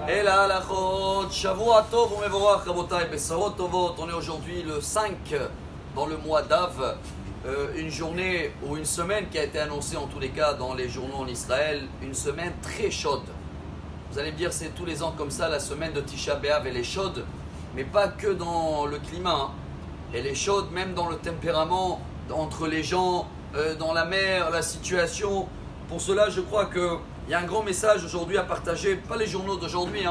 Et la halachot, Shavua Tov u'mevorach rabotai, Besarot Tovot. On est aujourd'hui le 5 dans le mois d'Av, une journée ou une semaine qui a été annoncée en tous les cas dans les journaux en Israël, une semaine très chaude. Vous allez me dire c'est tous les ans comme ça, la semaine de Tisha B'Av elle est chaude, mais pas que dans le climat, elle est chaude même dans le tempérament, entre les gens, dans la mer, la situation. Pour cela je crois qu'il y a un grand message aujourd'hui à partager, pas les journaux d'aujourd'hui,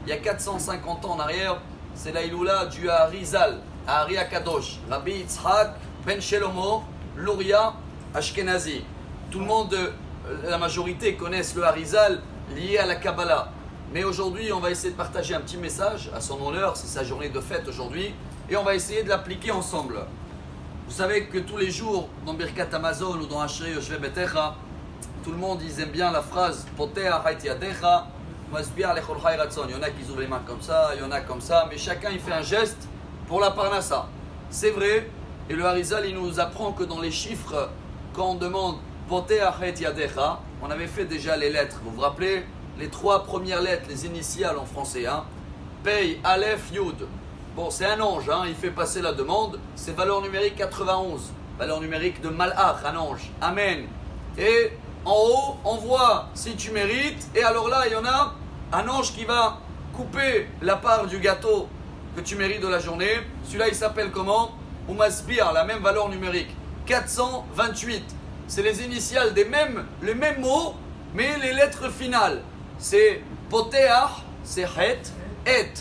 il y a 450 ans en arrière, c'est la Iloula du Harizal, Hari Akadosh, Rabbi Yitzhak Ben Shelomo, Luria Ashkenazi. Tout le monde, la majorité connaissent le Harizal lié à la Kabbalah. Mais aujourd'hui, on va essayer de partager un petit message à son honneur, c'est sa journée de fête aujourd'hui, et on va essayer de l'appliquer ensemble. Vous savez que tous les jours, dans Birkat Amazon ou dans Ashrei Yoshvei Betecha, tout le monde ils aiment bien la phrase Poteh Hait Yadecha, Masbiach Lechol Chai Ratzon. Il y en a qui ouvrent les mains comme ça, il y en a comme ça, mais chacun il fait un geste pour la Parnassa. C'est vrai, et le Harizal il nous apprend que dans les chiffres, quand on demande Poteh Hait Yadecha, on avait fait déjà les lettres. Vous vous rappelez les trois premières lettres, les initiales en français, Pei, Aleph, Yud. Bon, c'est un ange, il fait passer la demande. C'est valeur numérique 91, valeur numérique de Malach, un ange. Amen. Et en haut, on voit si tu mérites. Et alors là, il y en a un ange qui va couper la part du gâteau que tu mérites de la journée. Celui-là, il s'appelle comment? Umasbir, la même valeur numérique. 428. C'est les initiales des les mêmes mots, mais les lettres finales. C'est Poteach, c'est Het, Et,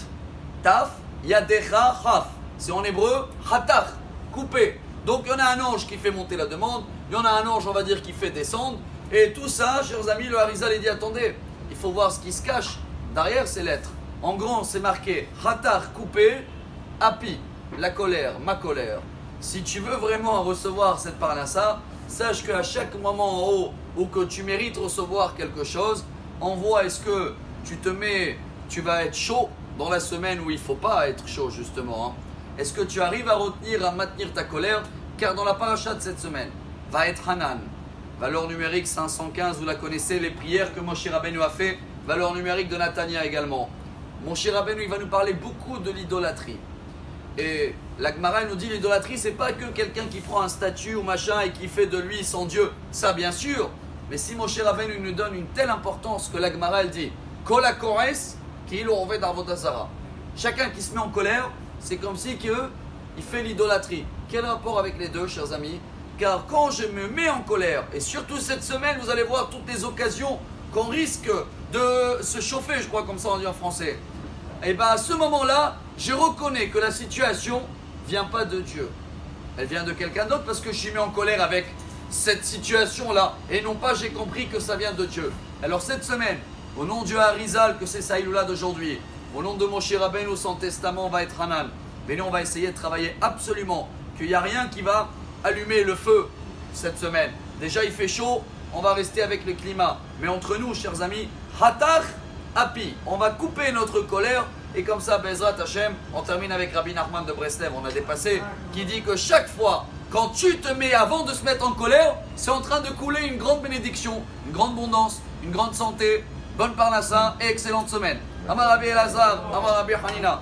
Taf, Yadecha, Chaf. C'est en hébreu, Hatach, coupé. Donc il y en a un ange qui fait monter la demande, il y en a un ange, on va dire, qui fait descendre. Et tout ça, chers amis, le Harizal il dit, attendez, il faut voir ce qui se cache derrière ces lettres. En grand, c'est marqué Hatach, coupé, Api, la colère, ma colère. Si tu veux vraiment recevoir cette parnassa, sache qu'à chaque moment en haut où que tu mérites recevoir quelque chose, on voit est-ce que tu vas être chaud dans la semaine où il ne faut pas être chaud justement. Est-ce que tu arrives à maintenir ta colère? Car dans la paracha de cette semaine, va être Hanan, valeur numérique 515, vous la connaissez, les prières que Moshe Rabbeinu a fait, valeur numérique de Natania également. Moshe Rabbeinu il va nous parler beaucoup de l'idolâtrie. Et la Gemara nous dit l'idolâtrie, c'est pas que quelqu'un qui prend un statut ou machin et qui fait de lui son Dieu. Ça, bien sûr. Mais si Moshe Rabbeinu nous donne une telle importance que la Gemara elle dit Kol HaKores Ki'ilu Oved Avodah Zara. Chacun qui se met en colère, c'est comme si il fait l'idolâtrie. Quel rapport avec les deux, chers amis? Car quand je me mets en colère, et surtout cette semaine, vous allez voir toutes les occasions qu'on risque de se chauffer, je crois comme ça on dit en français. Et bien à ce moment-là, je reconnais que la situation ne vient pas de Dieu. Elle vient de quelqu'un d'autre parce que je suis mis en colère avec cette situation-là. Et non pas j'ai compris que ça vient de Dieu. Alors cette semaine, au nom du Harizal, que c'est ça Iloula d'aujourd'hui, au nom de Moshe Rabbeinu, son testament va être Hanan. Mais nous on va essayer de travailler absolument qu'il n'y a rien qui va allumer le feu cette semaine. Déjà il fait chaud, on va rester avec le climat. Mais entre nous, chers amis, Hatach Api, on va couper notre colère. Et comme ça, Bezrat Hashem, on termine avec Rabbi Nachman de Breslev, on a dépassé, qui dit que chaque fois, quand tu te mets avant de se mettre en colère, c'est en train de couler une grande bénédiction, une grande abondance, une grande santé, bonne parnassa et excellente semaine. Amar Rabbi Elazar, Amar Rabbi Hanina.